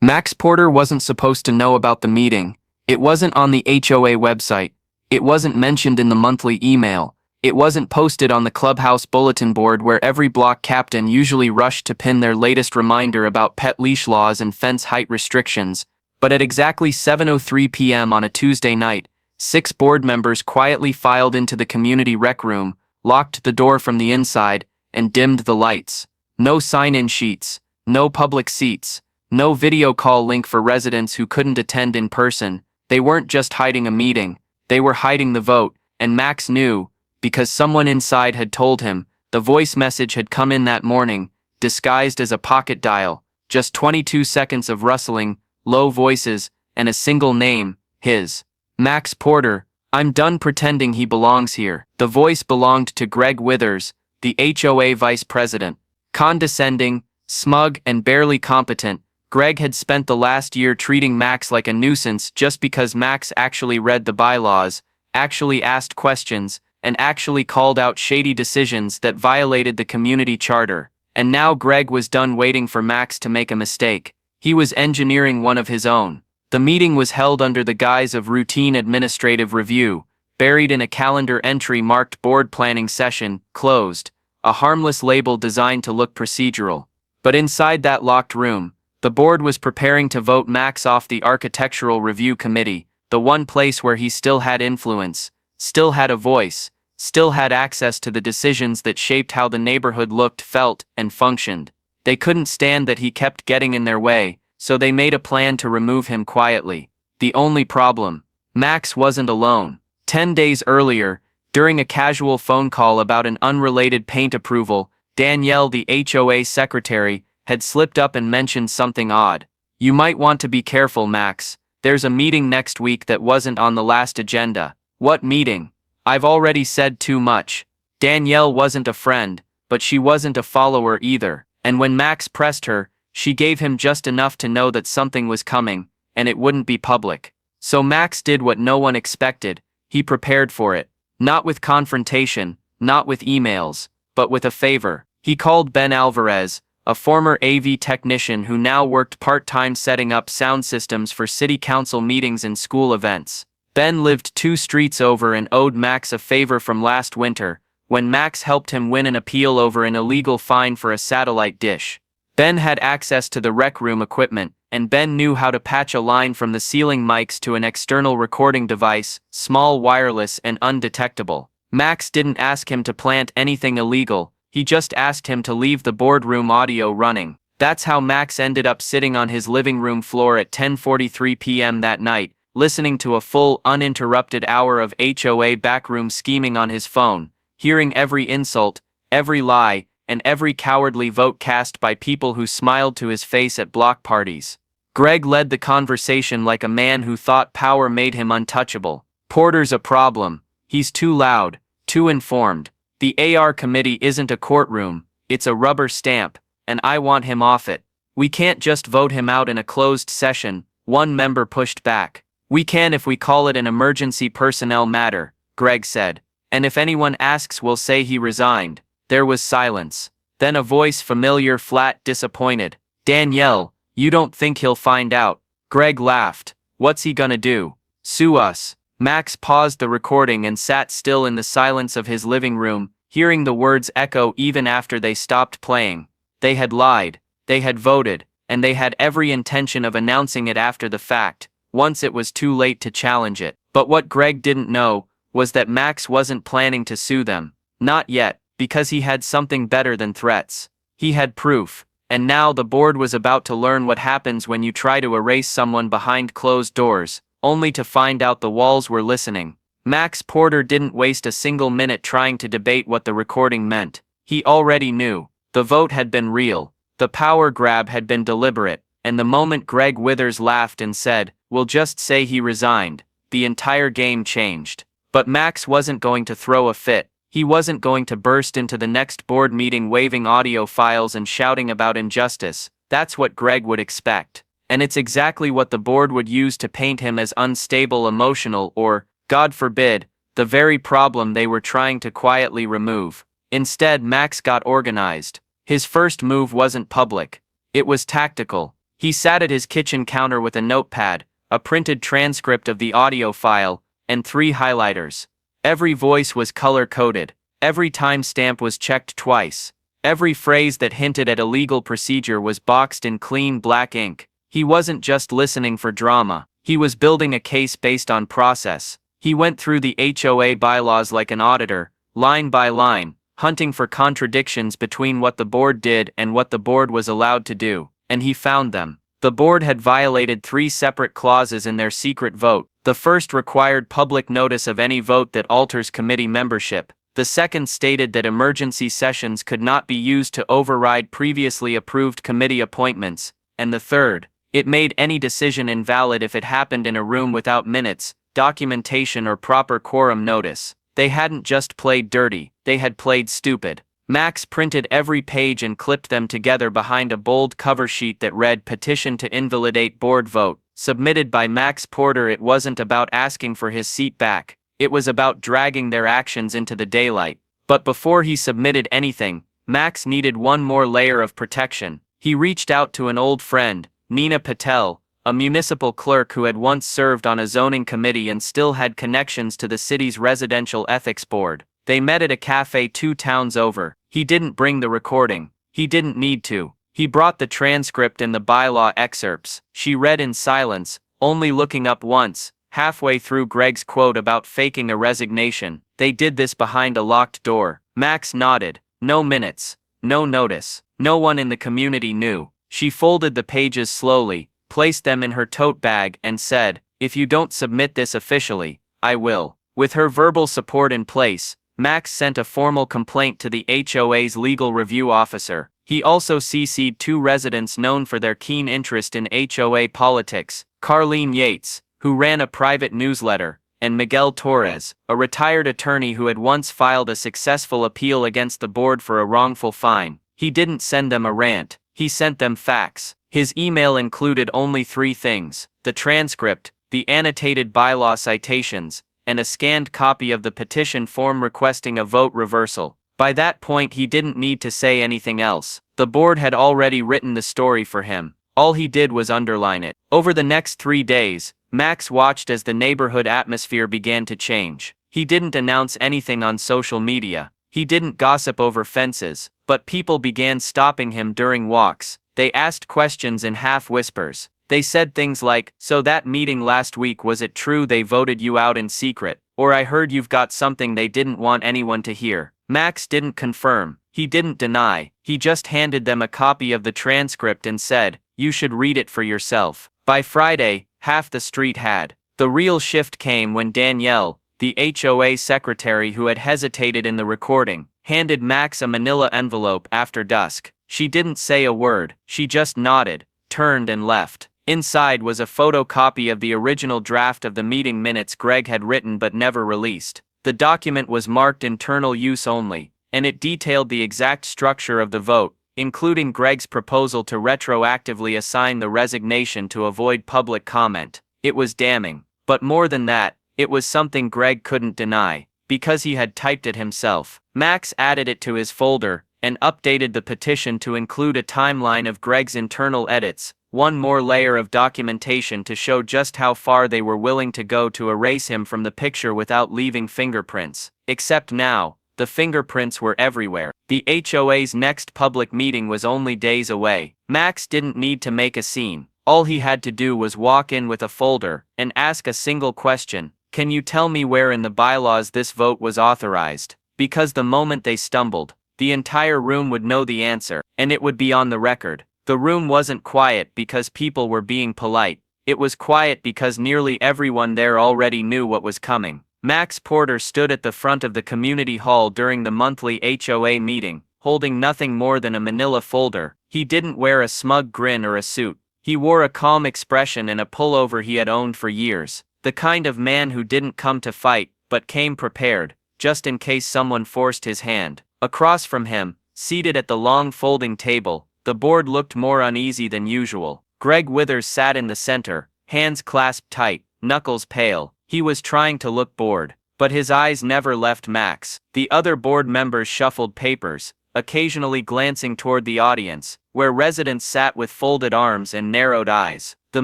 Max Porter wasn't supposed to know about the meeting. It wasn't on the HOA website. It wasn't mentioned in the monthly email. It wasn't posted on the clubhouse bulletin board where every block captain usually rushed to pin their latest reminder about pet leash laws and fence height restrictions. But at exactly 7:03 p.m. on a Tuesday night, 6 board members quietly filed into the community rec room, locked the door from the inside, and dimmed the lights. No sign-in sheets, no public seats, no video call link for residents who couldn't attend in person. They weren't just hiding a meeting, they were hiding the vote, and Max knew, because someone inside had told him. The voice message had come in that morning, disguised as a pocket dial, just 22 seconds of rustling, low voices, and a single name, his. Max Porter. I'm done pretending he belongs here. The voice belonged to Greg Withers, the HOA vice president. Condescending, smug, and barely competent, Greg had spent the last year treating Max like a nuisance just because Max actually read the bylaws, actually asked questions, and actually called out shady decisions that violated the community charter. And now Greg was done waiting for Max to make a mistake. He was engineering one of his own. The meeting was held under the guise of routine administrative review, buried in a calendar entry marked board planning session, closed, a harmless label designed to look procedural. But inside that locked room, the board was preparing to vote Max off the architectural review committee, the one place where he still had influence, still had a voice, still had access to the decisions that shaped how the neighborhood looked, felt, and functioned. They couldn't stand that he kept getting in their way, so they made a plan to remove him quietly. The only problem: Max wasn't alone. 10 days earlier, during a casual phone call about an unrelated paint approval, Danielle, the HOA secretary, had slipped up and mentioned something odd. You might want to be careful, Max. There's a meeting next week that wasn't on the last agenda. What meeting? I've already said too much. Danielle wasn't a friend, but she wasn't a follower either. And when Max pressed her, she gave him just enough to know that something was coming, and it wouldn't be public. So Max did what no one expected. He prepared for it. Not with confrontation, not with emails, but with a favor. He called Ben Alvarez, a former AV technician who now worked part-time setting up sound systems for city council meetings and school events. Ben lived 2 streets over and owed Max a favor from last winter, when Max helped him win an appeal over an illegal fine for a satellite dish. Ben had access to the rec room equipment, and Ben knew how to patch a line from the ceiling mics to an external recording device, small, wireless, and undetectable. Max didn't ask him to plant anything illegal, he just asked him to leave the boardroom audio running. That's how Max ended up sitting on his living room floor at 10:43 p.m. that night, listening to a full, uninterrupted hour of HOA backroom scheming on his phone, hearing every insult, every lie, and every cowardly vote cast by people who smiled to his face at block parties. Greg led the conversation like a man who thought power made him untouchable. Porter's a problem. He's too loud, too informed. The AR committee isn't a courtroom, it's a rubber stamp, and I want him off it. We can't just vote him out in a closed session, one member pushed back. We can if we call it an emergency personnel matter, Greg said. And if anyone asks, we'll say he resigned. There was silence. Then a voice, familiar, flat, disappointed. Danielle, you don't think he'll find out? Greg laughed. What's he gonna do? Sue us. Max paused the recording and sat still in the silence of his living room, hearing the words echo even after they stopped playing. They had lied, they had voted, and they had every intention of announcing it after the fact, once it was too late to challenge it. But what Greg didn't know was that Max wasn't planning to sue them. Not yet, because he had something better than threats. He had proof. And now the board was about to learn what happens when you try to erase someone behind closed doors, only to find out the walls were listening. Max Porter didn't waste a single minute trying to debate what the recording meant. He already knew. The vote had been real. The power grab had been deliberate. And the moment Greg Withers laughed and said, "We'll just say he resigned," the entire game changed. But Max wasn't going to throw a fit. He wasn't going to burst into the next board meeting waving audio files and shouting about injustice. That's what Greg would expect. And it's exactly what the board would use to paint him as unstable, emotional, or, God forbid, the very problem they were trying to quietly remove. Instead, Max got organized. His first move wasn't public. It was tactical. He sat at his kitchen counter with a notepad, a printed transcript of the audio file, and 3 highlighters. Every voice was color-coded. Every timestamp was checked twice. Every phrase that hinted at illegal procedure was boxed in clean black ink. He wasn't just listening for drama. He was building a case based on process. He went through the HOA bylaws like an auditor, line by line, hunting for contradictions between what the board did and what the board was allowed to do, and he found them. The board had violated 3 separate clauses in their secret vote. The first required public notice of any vote that alters committee membership. The second stated that emergency sessions could not be used to override previously approved committee appointments, and the third, it made any decision invalid if it happened in a room without minutes, documentation or proper quorum notice. They hadn't just played dirty, they had played stupid. Max printed every page and clipped them together behind a bold cover sheet that read "Petition to Invalidate Board Vote, submitted by Max Porter." It wasn't about asking for his seat back, it was about dragging their actions into the daylight. But before he submitted anything, Max needed one more layer of protection. He reached out to an old friend, Nina Patel, a municipal clerk who had once served on a zoning committee and still had connections to the city's residential ethics board. They met at a cafe 2 towns over. He didn't bring the recording. He didn't need to. He brought the transcript and the bylaw excerpts. She read in silence, only looking up once, halfway through Greg's quote about faking a resignation. They did this behind a locked door. Max nodded. No minutes. No notice. No one in the community knew. She folded the pages slowly, placed them in her tote bag, and said, "If you don't submit this officially, I will." With her verbal support in place, Max sent a formal complaint to the HOA's legal review officer. He also CC'd 2 residents known for their keen interest in HOA politics, Carlene Yates, who ran a private newsletter, and Miguel Torres, a retired attorney who had once filed a successful appeal against the board for a wrongful fine. He didn't send them a rant, he sent them facts. His email included only 3 things: the transcript, the annotated bylaw citations, and a scanned copy of the petition form requesting a vote reversal. By that point he didn't need to say anything else. The board had already written the story for him. All he did was underline it. Over the next 3 days, Max watched as the neighborhood atmosphere began to change. He didn't announce anything on social media. He didn't gossip over fences, but people began stopping him during walks. They asked questions in half whispers. They said things like, "So that meeting last week, was it true they voted you out in secret? Or I heard you've got something they didn't want anyone to hear." Max didn't confirm, he didn't deny, he just handed them a copy of the transcript and said, "You should read it for yourself." By Friday, half the street had. The real shift came when Danielle, the HOA secretary who had hesitated in the recording, handed Max a manila envelope after dusk. She didn't say a word, she just nodded, turned and left. Inside was a photocopy of the original draft of the meeting minutes Greg had written but never released. The document was marked internal use only, and it detailed the exact structure of the vote, including Greg's proposal to retroactively assign the resignation to avoid public comment. It was damning. But more than that, it was something Greg couldn't deny, because he had typed it himself. Max added it to his folder, and updated the petition to include a timeline of Greg's internal edits, one more layer of documentation to show just how far they were willing to go to erase him from the picture without leaving fingerprints. Except now, the fingerprints were everywhere. The HOA's next public meeting was only days away. Max didn't need to make a scene. All he had to do was walk in with a folder, and ask a single question: "Can you tell me where in the bylaws this vote was authorized?" Because the moment they stumbled, the entire room would know the answer, and it would be on the record. The room wasn't quiet because people were being polite. It was quiet because nearly everyone there already knew what was coming. Max Porter stood at the front of the community hall during the monthly HOA meeting, holding nothing more than a manila folder. He didn't wear a smug grin or a suit. He wore a calm expression and a pullover he had owned for years. The kind of man who didn't come to fight, but came prepared, just in case someone forced his hand. Across from him, seated at the long folding table, the board looked more uneasy than usual. Greg Withers sat in the center, hands clasped tight, knuckles pale. He was trying to look bored, but his eyes never left Max. The other board members shuffled papers, occasionally glancing toward the audience, where residents sat with folded arms and narrowed eyes. The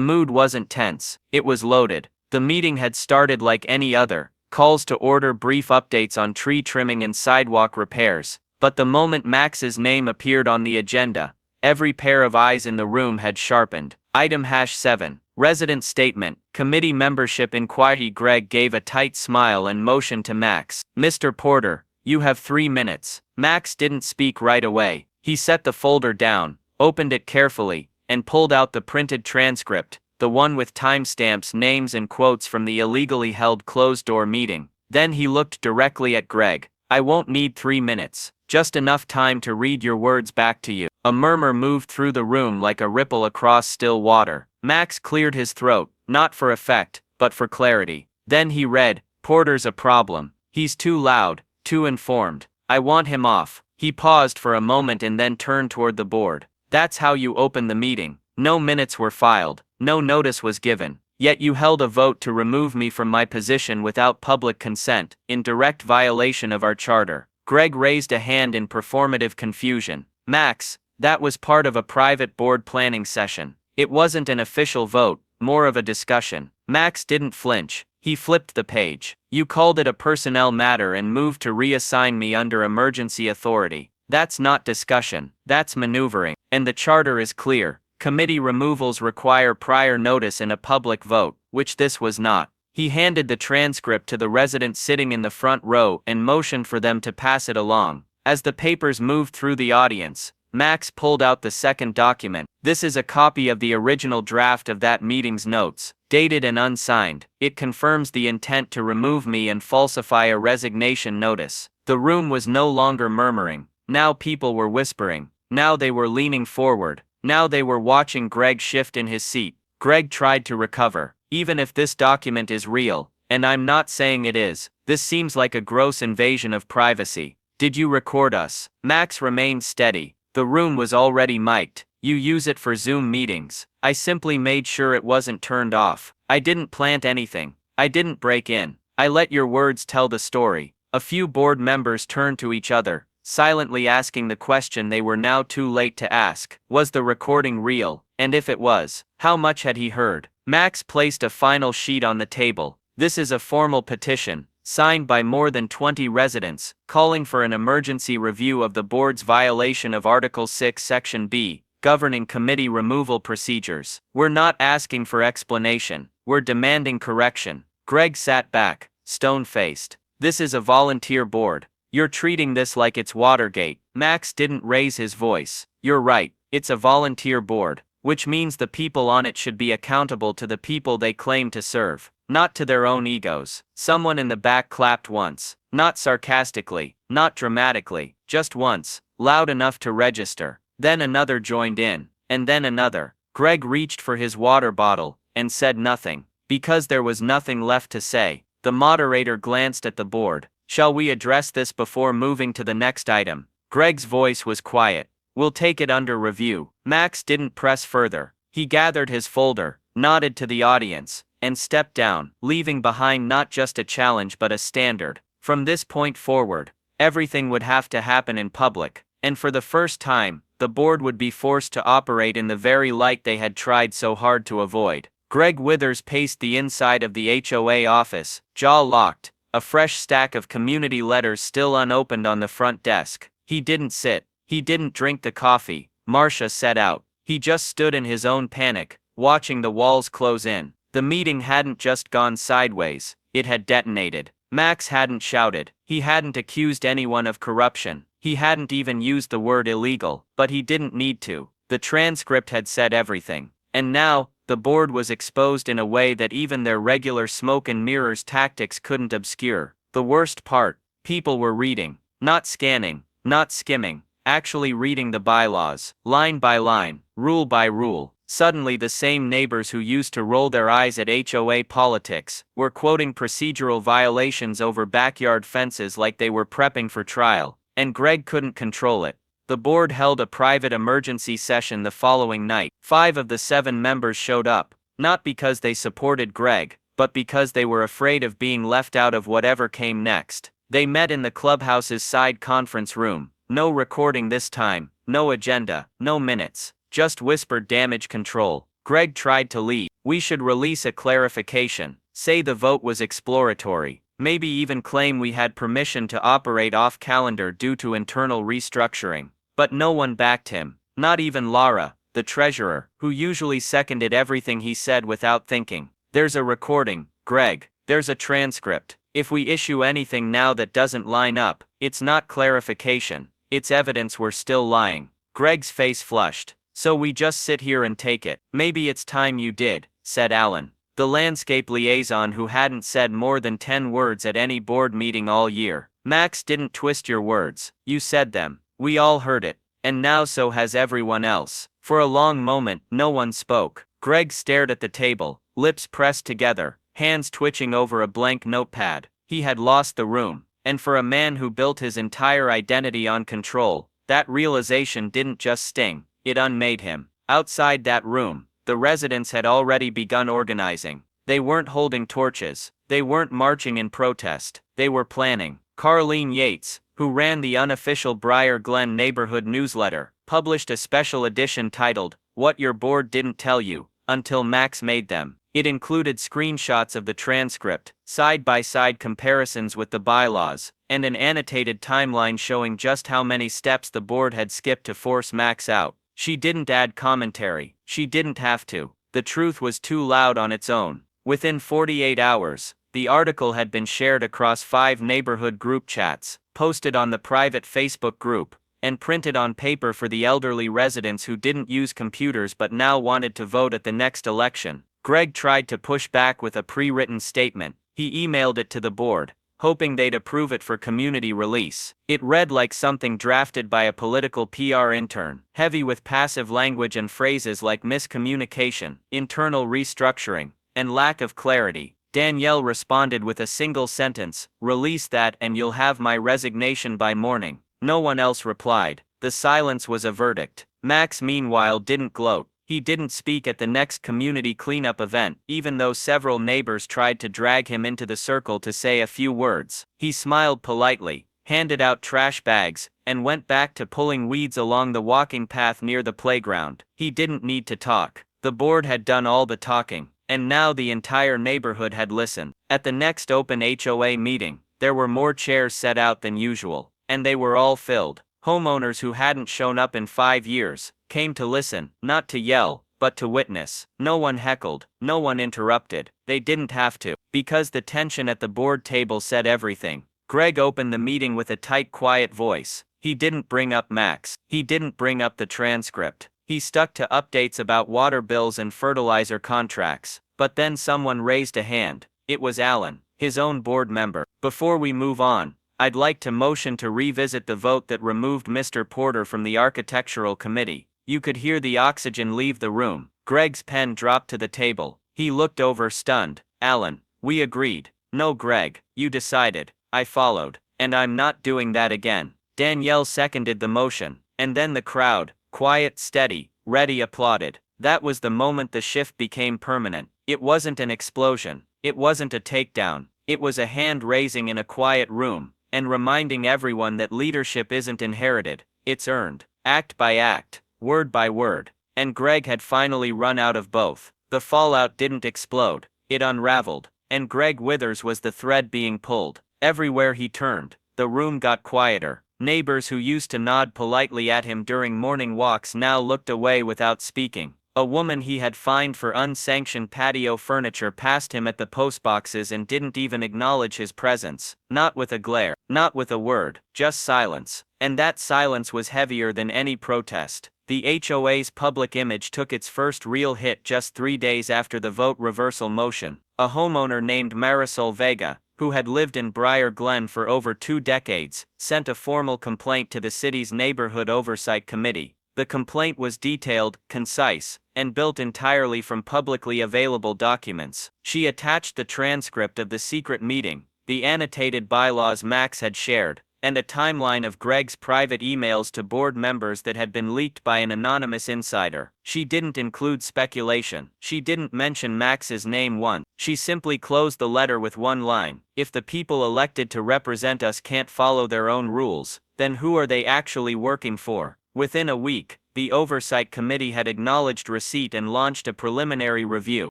mood wasn't tense, it was loaded. The meeting had started like any other, calls to order, brief updates on tree trimming and sidewalk repairs. But the moment Max's name appeared on the agenda, every pair of eyes in the room had sharpened. Item #7. Resident Statement. Committee Membership Inquiry. Greg gave a tight smile and motioned to Max. "Mr. Porter, you have 3 minutes." Max didn't speak right away. He set the folder down, opened it carefully, and pulled out the printed transcript, the one with timestamps, names and quotes from the illegally held closed-door meeting. Then he looked directly at Greg. "I won't need 3 minutes, just enough time to read your words back to you." A murmur moved through the room like a ripple across still water. Max cleared his throat, not for effect, but for clarity. Then he read, "Porter's a problem. He's too loud, too informed. I want him off." He paused for a moment and then turned toward the board. "That's how you open the meeting. No minutes were filed, no notice was given. Yet you held a vote to remove me from my position without public consent, in direct violation of our charter." Greg raised a hand in performative confusion. "Max, that was part of a private board planning session. It wasn't an official vote, more of a discussion." Max didn't flinch. He flipped the page. "You called it a personnel matter and moved to reassign me under emergency authority. That's not discussion, that's maneuvering. And the charter is clear. Committee removals require prior notice and a public vote, which this was not." He handed the transcript to the resident sitting in the front row and motioned for them to pass it along. As the papers moved through the audience, Max pulled out the second document. "This is a copy of the original draft of that meeting's notes, dated and unsigned. It confirms the intent to remove me and falsify a resignation notice." The room was no longer murmuring. Now people were whispering. Now they were leaning forward. Now they were watching Greg shift in his seat. Greg tried to recover. "Even if this document is real, and I'm not saying it is, this seems like a gross invasion of privacy. Did you record us?" Max remained steady. "The room was already mic'd. You use it for Zoom meetings. I simply made sure it wasn't turned off. I didn't plant anything. I didn't break in. I let your words tell the story." A few board members turned to each other, silently asking the question they were now too late to ask. Was the recording real? And if it was, how much had he heard? Max placed a final sheet on the table. "This is a formal petition, signed by more than 20 residents, calling for an emergency review of the board's violation of Article 6 Section B, governing committee removal procedures. We're not asking for explanation, we're demanding correction." Greg sat back, stone-faced. "This is a volunteer board. You're treating this like it's Watergate." Max didn't raise his voice. "You're right, it's a volunteer board, which means the people on it should be accountable to the people they claim to serve, not to their own egos." Someone in the back clapped once, not sarcastically, not dramatically, just once, loud enough to register. Then another joined in, and then another. Greg reached for his water bottle, and said nothing. Because there was nothing left to say, the moderator glanced at the board. "Shall we address this before moving to the next item?" Greg's voice was quiet. "We'll take it under review." Max didn't press further. He gathered his folder, nodded to the audience, and stepped down, leaving behind not just a challenge but a standard. From this point forward, everything would have to happen in public, and for the first time, the board would be forced to operate in the very light they had tried so hard to avoid. Greg Withers paced the inside of the HOA office, jaw locked, a fresh stack of community letters still unopened on the front desk. He didn't sit. He didn't drink the coffee Marcia set out. He just stood in his own panic, watching the walls close in. The meeting hadn't just gone sideways, it had detonated. Max hadn't shouted. He hadn't accused anyone of corruption. He hadn't even used the word illegal, but he didn't need to. The transcript had said everything. And now, the board was exposed in a way that even their regular smoke and mirrors tactics couldn't obscure. The worst part, people were reading, not scanning, not skimming, actually reading the bylaws, line by line, rule by rule. Suddenly the same neighbors who used to roll their eyes at HOA politics were quoting procedural violations over backyard fences like they were prepping for trial, and Greg couldn't control it. The board held a private emergency session the following night. 5 of the 7 members showed up, not because they supported Greg, but because they were afraid of being left out of whatever came next. They met in the clubhouse's side conference room, No recording this time, no agenda, no minutes, just whispered damage control. Greg tried to lead. We should release a clarification, say the vote was exploratory, maybe even claim we had permission to operate off calendar due to internal restructuring. But no one backed him, not even Lara, the treasurer, who usually seconded everything he said without thinking. There's a recording, Greg. There's a transcript. If we issue anything now that doesn't line up, it's not clarification, it's evidence we're still lying. Greg's face flushed. So we just sit here and take it. Maybe it's time you did, said Alan, the landscape liaison who hadn't said more than 10 words at any board meeting all year. Max didn't twist your words, you said them. We all heard it, and now so has everyone else. For a long moment, no one spoke. Greg stared at the table, lips pressed together, hands twitching over a blank notepad. He had lost the room, and for a man who built his entire identity on control, that realization didn't just sting, it unmade him. Outside that room, the residents had already begun organizing. They weren't holding torches, they weren't marching in protest, they were planning. Carlene Yates, who ran the unofficial Briar Glen neighborhood newsletter, published a special edition titled, "What Your Board Didn't Tell You," until Max made them. It included screenshots of the transcript, side-by-side comparisons with the bylaws, and an annotated timeline showing just how many steps the board had skipped to force Max out. She didn't add commentary, she didn't have to. The truth was too loud on its own. Within 48 hours, the article had been shared across 5 neighborhood group chats, posted on the private Facebook group, and printed on paper for the elderly residents who didn't use computers but now wanted to vote at the next election. Greg tried to push back with a pre-written statement. He emailed it to the board, hoping they'd approve it for community release. It read like something drafted by a political PR intern, heavy with passive language and phrases like miscommunication, internal restructuring, and lack of clarity. Danielle responded with a single sentence, "Release that and you'll have my resignation by morning." No one else replied. The silence was a verdict. Max meanwhile didn't gloat. He didn't speak at the next community cleanup event, even though several neighbors tried to drag him into the circle to say a few words. He smiled politely, handed out trash bags, and went back to pulling weeds along the walking path near the playground. He didn't need to talk. The board had done all the talking, and now the entire neighborhood had listened. At the next open HOA meeting, there were more chairs set out than usual, and they were all filled. Homeowners who hadn't shown up in 5 years came to listen, not to yell, but to witness. No one heckled, no one interrupted. They didn't have to, because the tension at the board table said everything. Greg opened the meeting with a tight, quiet voice. He didn't bring up Max. He didn't bring up the transcript. He stuck to updates about water bills and fertilizer contracts. But then someone raised a hand. It was Alan, his own board member. "Before we move on, I'd like to motion to revisit the vote that removed Mr. Porter from the architectural committee." You could hear the oxygen leave the room. Greg's pen dropped to the table. He looked over stunned. "Alan, we agreed." "No, Greg, you decided." "I followed. And I'm not doing that again." Danielle seconded the motion, and then the crowd, quiet, steady, ready, applauded. That was the moment the shift became permanent. It wasn't an explosion. It wasn't a takedown. It was a hand raising in a quiet room, and reminding everyone that leadership isn't inherited, it's earned, act by act, word by word. And Greg had finally run out of both. The fallout didn't explode, it unraveled, and Greg Withers was the thread being pulled. Everywhere he turned, the room got quieter. Neighbors who used to nod politely at him during morning walks now looked away without speaking. A woman he had fined for unsanctioned patio furniture passed him at the postboxes and didn't even acknowledge his presence. Not with a glare, not with a word, just silence. And that silence was heavier than any protest. The HOA's public image took its first real hit just 3 days after the vote reversal motion. A homeowner named Marisol Vega, who had lived in Briar Glen for over 2 decades, sent a formal complaint to the city's Neighborhood Oversight Committee. The complaint was detailed, concise, and built entirely from publicly available documents. She attached the transcript of the secret meeting, the annotated bylaws Max had shared, and a timeline of Greg's private emails to board members that had been leaked by an anonymous insider. She didn't include speculation. She didn't mention Max's name once. She simply closed the letter with one line: "If the people elected to represent us can't follow their own rules, then who are they actually working for?" Within a week, the Oversight Committee had acknowledged receipt and launched a preliminary review.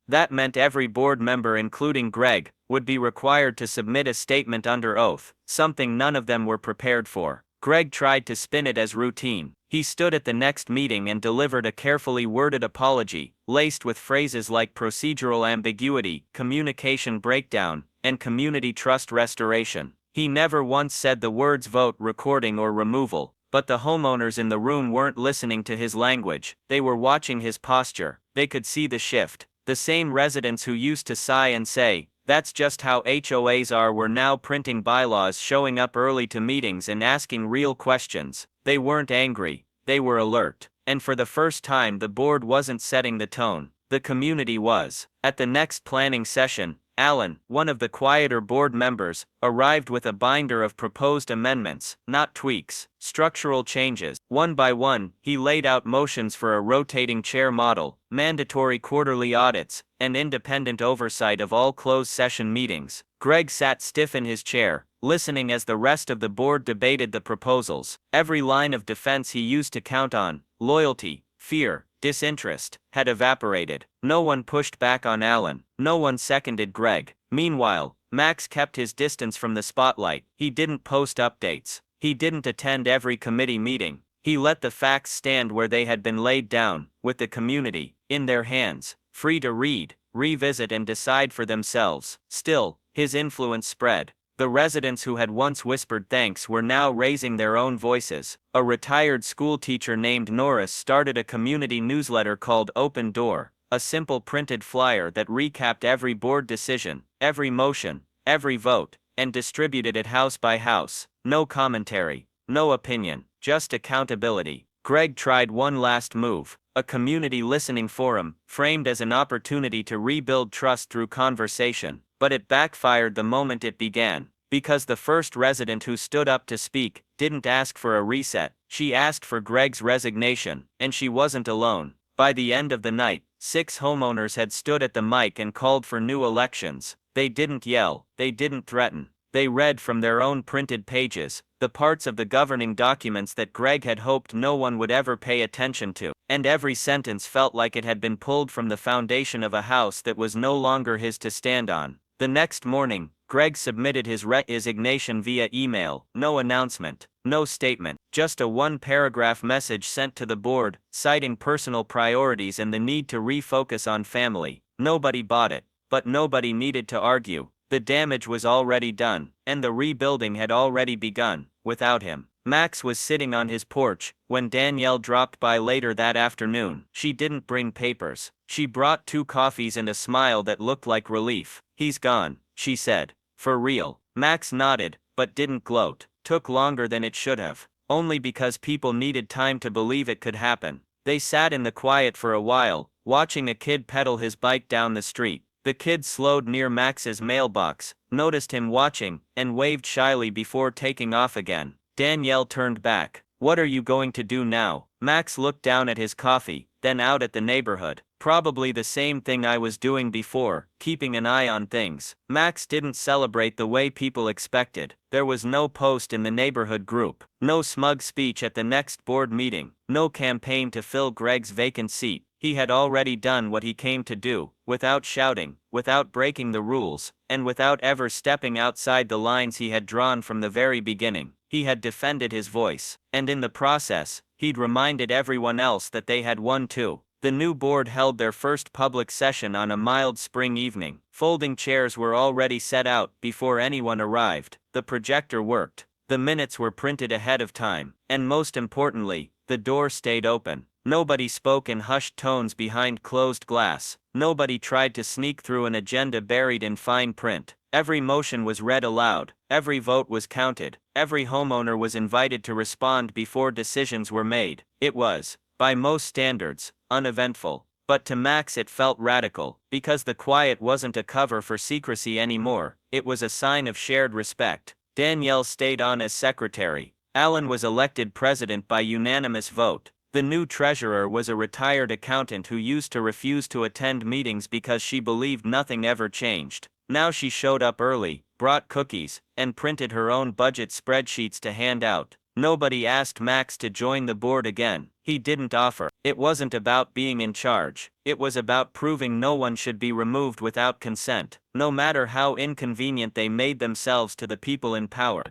That meant every board member, including Greg, would be required to submit a statement under oath, something none of them were prepared for. Greg tried to spin it as routine. He stood at the next meeting and delivered a carefully worded apology, laced with phrases like procedural ambiguity, communication breakdown, and community trust restoration. He never once said the words vote, recording, or removal. But the homeowners in the room weren't listening to his language. They were watching his posture. They could see the shift. The same residents who used to sigh and say, "That's just how HOAs are," were now printing bylaws, showing up early to meetings and asking real questions. They weren't angry. They were alert. And for the first time, the board wasn't setting the tone. The community was. At the next planning session, Alan, one of the quieter board members, arrived with a binder of proposed amendments, not tweaks, structural changes. One by one, he laid out motions for a rotating chair model, mandatory quarterly audits, and independent oversight of all closed session meetings. Greg sat stiff in his chair, listening as the rest of the board debated the proposals. Every line of defense he used to count on, loyalty, fear, disinterest, had evaporated. No one pushed back on Alan. No one seconded Greg. Meanwhile, Max kept his distance from the spotlight. He didn't post updates. He didn't attend every committee meeting. He let the facts stand where they had been laid down, with the community in their hands, free to read, revisit, and decide for themselves. Still, his influence spread. The residents who had once whispered thanks were now raising their own voices. A retired school teacher named Norris started a community newsletter called Open Door, a simple printed flyer that recapped every board decision, every motion, every vote, and distributed it house by house. No commentary, no opinion, just accountability. Greg tried one last move, a community listening forum, framed as an opportunity to rebuild trust through conversation. But it backfired the moment it began, because the first resident who stood up to speak didn't ask for a reset. She asked for Greg's resignation, and she wasn't alone. By the end of the night, 6 homeowners had stood at the mic and called for new elections. They didn't yell, they didn't threaten. They read from their own printed pages, the parts of the governing documents that Greg had hoped no one would ever pay attention to. And every sentence felt like it had been pulled from the foundation of a house that was no longer his to stand on. The next morning, Greg submitted his resignation via email. No announcement, no statement, just a one-paragraph message sent to the board, citing personal priorities and the need to refocus on family. Nobody bought it, but nobody needed to argue. The damage was already done, and the rebuilding had already begun, without him. Max was sitting on his porch when Danielle dropped by later that afternoon. She didn't bring papers. She brought 2 coffees and a smile that looked like relief. "He's gone," she said. "For real." Max nodded, but didn't gloat. Took longer than it should have. Only because people needed time to believe it could happen. They sat in the quiet for a while, watching a kid pedal his bike down the street. The kid slowed near Max's mailbox, noticed him watching, and waved shyly before taking off again. Danielle turned back. "What are you going to do now?" Max looked down at his coffee, then out at the neighborhood. "Probably the same thing I was doing before, keeping an eye on things." Max didn't celebrate the way people expected. There was no post in the neighborhood group, no smug speech at the next board meeting, no campaign to fill Greg's vacant seat. He had already done what he came to do, without shouting, without breaking the rules, and without ever stepping outside the lines he had drawn from the very beginning. He had defended his voice, and in the process, he'd reminded everyone else that they had won too. The new board held their first public session on a mild spring evening. Folding chairs were already set out before anyone arrived. The projector worked. The minutes were printed ahead of time. And most importantly, the door stayed open. Nobody spoke in hushed tones behind closed glass. Nobody tried to sneak through an agenda buried in fine print. Every motion was read aloud. Every vote was counted. Every homeowner was invited to respond before decisions were made. It was, by most standards, uneventful. But to Max it felt radical, because the quiet wasn't a cover for secrecy anymore. It was a sign of shared respect. Danielle stayed on as secretary. Alan was elected president by unanimous vote. The new treasurer was a retired accountant who used to refuse to attend meetings because she believed nothing ever changed. Now she showed up early, brought cookies, and printed her own budget spreadsheets to hand out. Nobody asked Max to join the board again. He didn't offer. It wasn't about being in charge. It was about proving no one should be removed without consent, no matter how inconvenient they made themselves to the people in power.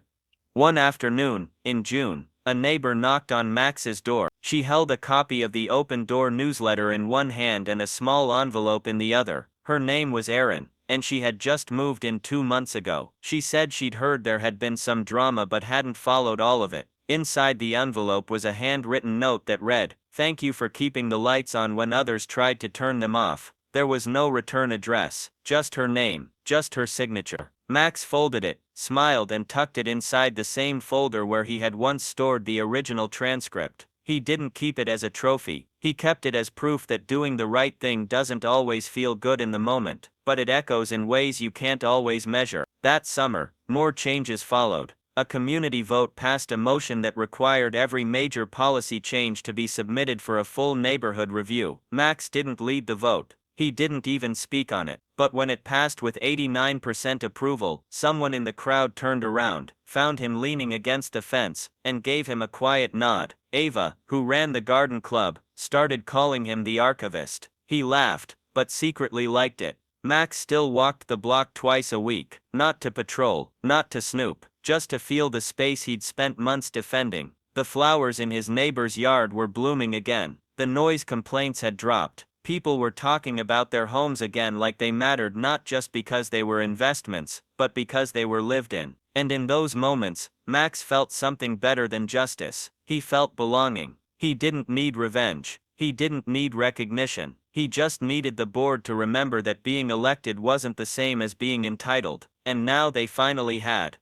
One afternoon, in June, a neighbor knocked on Max's door. She held a copy of the Open Door newsletter in one hand and a small envelope in the other. Her name was Erin, and she had just moved in 2 months ago. She said she'd heard there had been some drama but hadn't followed all of it. Inside the envelope was a handwritten note that read, "Thank you for keeping the lights on when others tried to turn them off." There was no return address, just her name, just her signature. Max folded it, smiled and tucked it inside the same folder where he had once stored the original transcript. He didn't keep it as a trophy, he kept it as proof that doing the right thing doesn't always feel good in the moment, but it echoes in ways you can't always measure. That summer, more changes followed. A community vote passed a motion that required every major policy change to be submitted for a full neighborhood review. Max didn't lead the vote. He didn't even speak on it. But when it passed with 89% approval, someone in the crowd turned around, found him leaning against the fence, and gave him a quiet nod. Ava, who ran the garden club, started calling him the archivist. He laughed, but secretly liked it. Max still walked the block twice a week, not to patrol, not to snoop, just to feel the space he'd spent months defending. The flowers in his neighbor's yard were blooming again. The noise complaints had dropped. People were talking about their homes again like they mattered, not just because they were investments, but because they were lived in. And in those moments, Max felt something better than justice. He felt belonging. He didn't need revenge. He didn't need recognition. He just needed the board to remember that being elected wasn't the same as being entitled. And now they finally had.